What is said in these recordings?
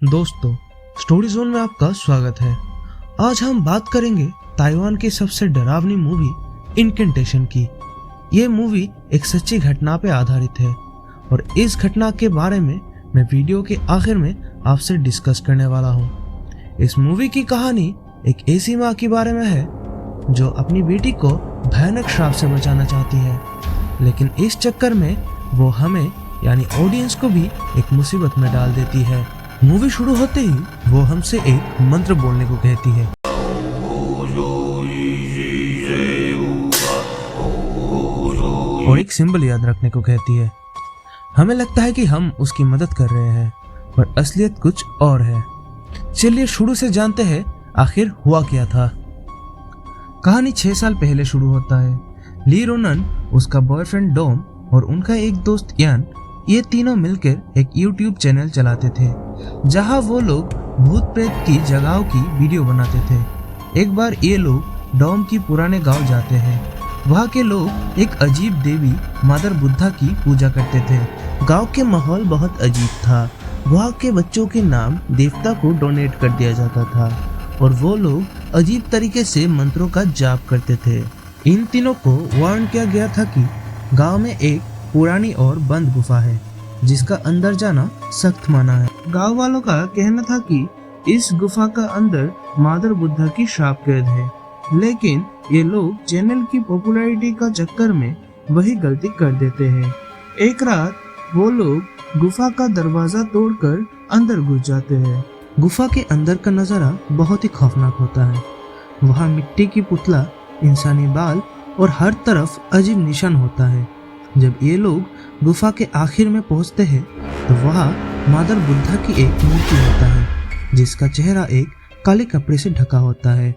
दोस्तों, story zone में आपका स्वागत है। आज हम बात करेंगे ताइवान की सबसे डरावनी मूवी इनकेंटेशन की। ये मूवी एक सच्ची घटना पे आधारित है और इस घटना के बारे में मैं वीडियो के आखिर में आपसे डिस्कस करने वाला हूँ। इस मूवी की कहानी एक ऐसी माँ के बारे में है जो अपनी बेटी को भयानक श्राप से बचाना चाहती है, लेकिन इस चक्कर में वो हमें यानी ऑडियंस को भी एक मुसीबत में डाल देती है। मूवी शुरू होते ही वो हमसे एक मंत्र बोलने को कहती है और एक सिंबल याद रखने को कहती है। हमें लगता है कि हम उसकी मदद कर रहे हैं, पर असलियत कुछ और है। चलिए शुरू से जानते हैं आखिर हुआ क्या था। कहानी 6 साल पहले शुरू होता है। ली रोनन, उसका बॉयफ्रेंड डोम और उनका एक दोस्त यान, ये तीनों मिलकर एक यूट्यूब चैनल चलाते थे जहां वो लोग भूत प्रेत की जगहों की वीडियो बनाते थे। एक बार ये लोग डोम की पुराने गांव जाते हैं। वहां के लोग एक अजीब देवी मादर बुद्धा की पूजा करते थे। गांव के माहौल बहुत अजीब था। वहां के बच्चों के नाम देवता को डोनेट कर दिया जाता था और वो लोग अजीब तरीके से मंत्रों का जाप करते थे। इन तीनों को वार्न किया गया था कि गांव में एक पुरानी और बंद गुफा है जिसका अंदर जाना सख्त माना है। गांव वालों का कहना था कि इस गुफा का अंदर मादर बुद्धा की श्राप कैद है, लेकिन ये लोग चैनल की पॉपुलैरिटी का चक्कर में वही गलती कर देते हैं। एक रात वो लोग गुफा का दरवाजा तोड़कर अंदर घुस जाते हैं। गुफा के अंदर का नजारा बहुत ही खौफनाक होता है। वहाँ मिट्टी की पुतला, इंसानी बाल और हर तरफ अजीब निशान होता है। जब ये लोग गुफा के आखिर में पहुंचते हैं तो वहाँ मादर बुद्धा की एक मूर्ति होता है जिसका चेहरा एक काले कपड़े से ढका होता है।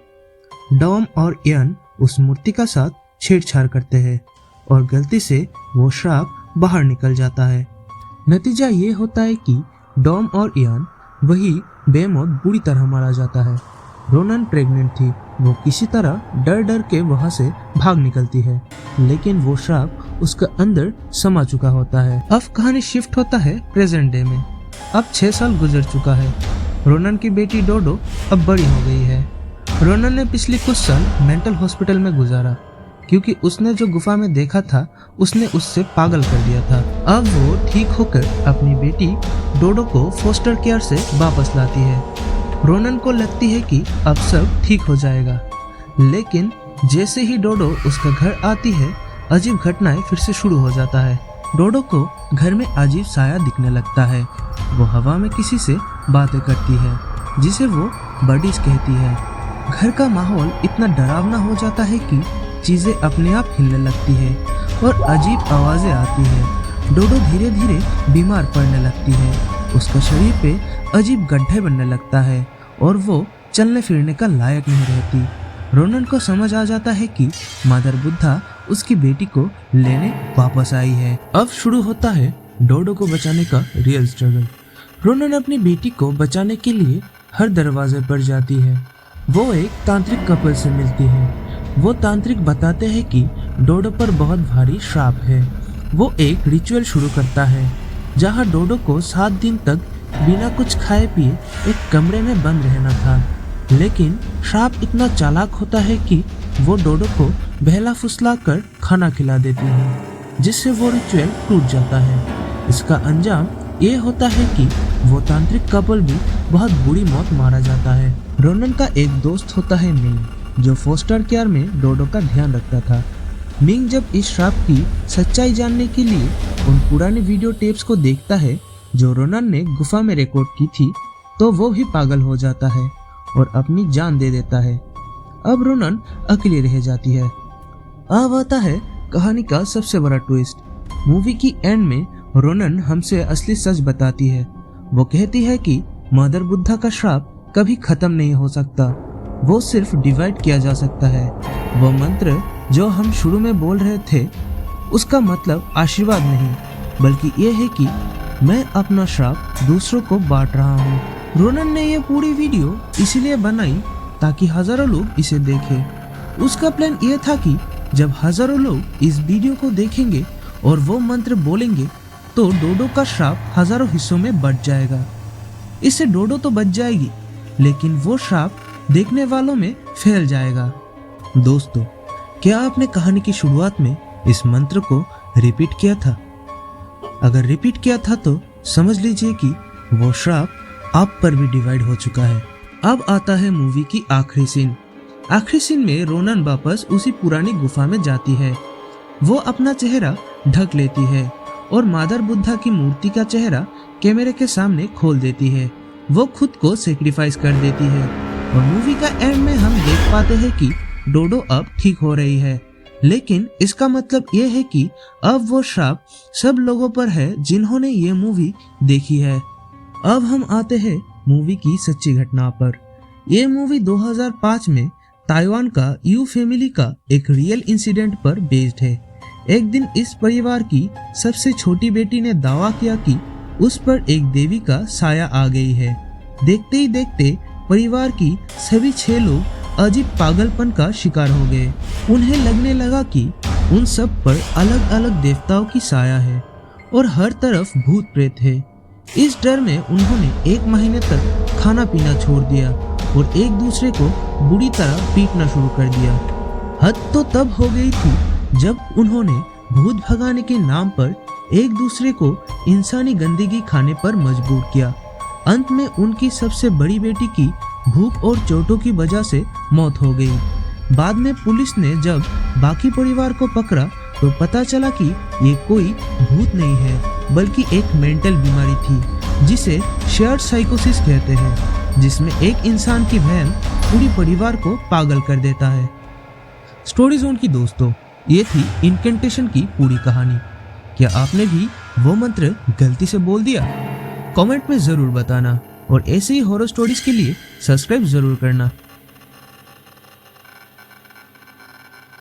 डॉम और यान उस मूर्ति का साथ छेड़छाड़ करते हैं और गलती से वो श्राप बाहर निकल जाता है। नतीजा ये होता है कि डॉम और यान वही बेमौत बुरी तरह मारा जाता है। रोनन प्रेग्नेंट थी। वो किसी तरह डर डर के वहां से भाग निकलती है, लेकिन वो श्राप उसके अंदर समा चुका होता है। अब कहानी शिफ्ट होता है प्रेजेंट डे में। अब 6 साल गुजर चुका है। रोनन की बेटी डोडो अब बड़ी हो गई है। रोनन ने पिछले कुछ साल मेंटल हॉस्पिटल में गुजारा क्योंकि उसने जो गुफा में देखा था उसने उससे पागल कर दिया था। अब वो ठीक होकर अपनी बेटी डोडो को फोस्टर केयर से वापस लाती है। रोनन को लगती है कि अब सब ठीक हो जाएगा, लेकिन जैसे ही डोडो उसका घर आती है अजीब घटनाएं फिर से शुरू हो जाता है। डोडो को घर में अजीब साया दिखने लगता है। वो हवा में किसी से बातें करती है जिसे वो बडीज कहती है। घर का माहौल इतना डरावना हो जाता है कि चीजें अपने आप हिलने लगती है और अजीब आवाजें आती है। डोडो धीरे धीरे बीमार पड़ने लगती है। उसका शरीर पे अजीब गड्ढे बनने लगता है और वो चलने फिरने का लायक नहीं रहती। रोनन को समझ आ जाता है कि मादर बुद्धा उसकी बेटी को लेने वापस आई है। अब शुरू होता है डोडो को बचाने का रियल स्ट्रगल। रोनन अपनी बेटी को बचाने के लिए हर दरवाजे पर जाती है। वो एक तांत्रिक कपल से मिलती है। वो तांत्रिक बताते हैं कि डोडो पर बहुत भारी श्राप है। वो एक रिचुअल शुरू करता है जहाँ डोडो को 7 दिन तक बिना कुछ खाए पिए एक कमरे में बंद रहना था, लेकिन श्राप इतना चालाक होता है कि वो डोडो को बहला फुसला कर खाना खिला देती है, जिससे वो रिचुअल टूट जाता है। इसका अंजाम ये होता है कि वो तांत्रिक कपल भी बहुत बुरी मौत मारा जाता है। रोनन का एक दोस्त होता है मिंग, जो फोस्टर केयर में डोडो का ध्यान रखता था। मिंग जब इस श्राप की सच्चाई जानने के लिए उन पुराने वीडियो टेप्स को देखता है जो रोनन ने गुफा में रिकॉर्ड की थी, तो वो भी पागल हो जाता है और अपनी जान दे देता है। अब रोनन अकेली रह जाती है। अब आता है कहानी का सबसे बड़ा ट्विस्ट। मूवी की एंड में रोनन हमसे असली सच बताती है। वो कहती है कि मदर बुद्धा का श्राप कभी खत्म नहीं हो सकता, वो सिर्फ डिवाइड किया जा सकता है। वो मंत्र जो हम शुरू में बोल रहे थे उसका मतलब आशीर्वाद नहीं, बल्कि ये है कि मैं अपना श्राप दूसरों को बांट रहा हूँ। रोनन ने ये पूरी वीडियो इसलिए बनाई ताकि हजारों लोग इसे देखें। उसका प्लान ये था कि जब हजारों लोग इस वीडियो को देखेंगे और वो मंत्र बोलेंगे तो डोडो का श्राप हजारों हिस्सों में बट जाएगा। इससे डोडो तो बच जाएगी, लेकिन वो श्राप देखने वालों में फैल जाएगा। दोस्तों, क्या आपने कहानी की शुरुआत में इस मंत्र को रिपीट किया था? अगर रिपीट किया था तो समझ लीजिए कि वो श्राप आप पर भी डिवाइड हो चुका है। अब आता है मूवी की आखिरी सीन। आखिरी सीन में रोनन वापस उसी पुरानी गुफा में जाती है। वो अपना चेहरा ढक लेती है और मादर बुद्धा की मूर्ति का चेहरा कैमरे के सामने खोल देती है। वो खुद को सेक्रीफाइस कर देती है और मूवी का एंड में हम देख पाते हैं कि डोडो अब ठीक हो रही है। लेकिन इसका मतलब ये है कि अब वो श्राप सब लोगों पर है जिन्होंने ये मूवी देखी है। अब हम आते हैं मूवी की सच्ची घटना पर। ये मूवी 2005 में ताइवान का यू फैमिली का एक रियल इंसिडेंट पर बेस्ड है। एक दिन इस परिवार की सबसे छोटी बेटी ने दावा किया कि उस पर एक देवी का साया आ गई है। देखते ही देखते परिवार की सभी 6 लोग अजीब पागलपन का शिकार हो गए। उन्हें लगने लगा कि उन सब पर अलग अलग देवताओं की साया है और हर तरफ भूत प्रेत है। इस डर में उन्होंने 1 महीने तक खाना पीना छोड़ दिया और एक दूसरे को बुरी तरह पीटना शुरू कर दिया। हद तो तब हो गई थी जब उन्होंने भूत भगाने के नाम पर एक दूसरे को इंसानी गंदगी खाने पर मजबूर किया। अंत में उनकी सबसे बड़ी बेटी की भूख और चोटों की वजह से मौत हो गई। बाद में पुलिस ने जब बाकी परिवार को पकड़ा तो पता चला कि ये कोई भूत नहीं है, बल्कि एक मेंटल बीमारी थी जिसे शेयर्ड साइकोसिस कहते हैं, जिसमें एक इंसान की वहम पूरी परिवार को पागल कर देता है। स्टोरी जोन की दोस्तों, ये थी इनकेंटेशन की पूरी कहानी। क्या आपने भी वो मंत्र गलती से बोल दिया? कमेंट में जरूर बताना और ऐसे ही हॉरर स्टोरीज के लिए सब्सक्राइब जरूर करना।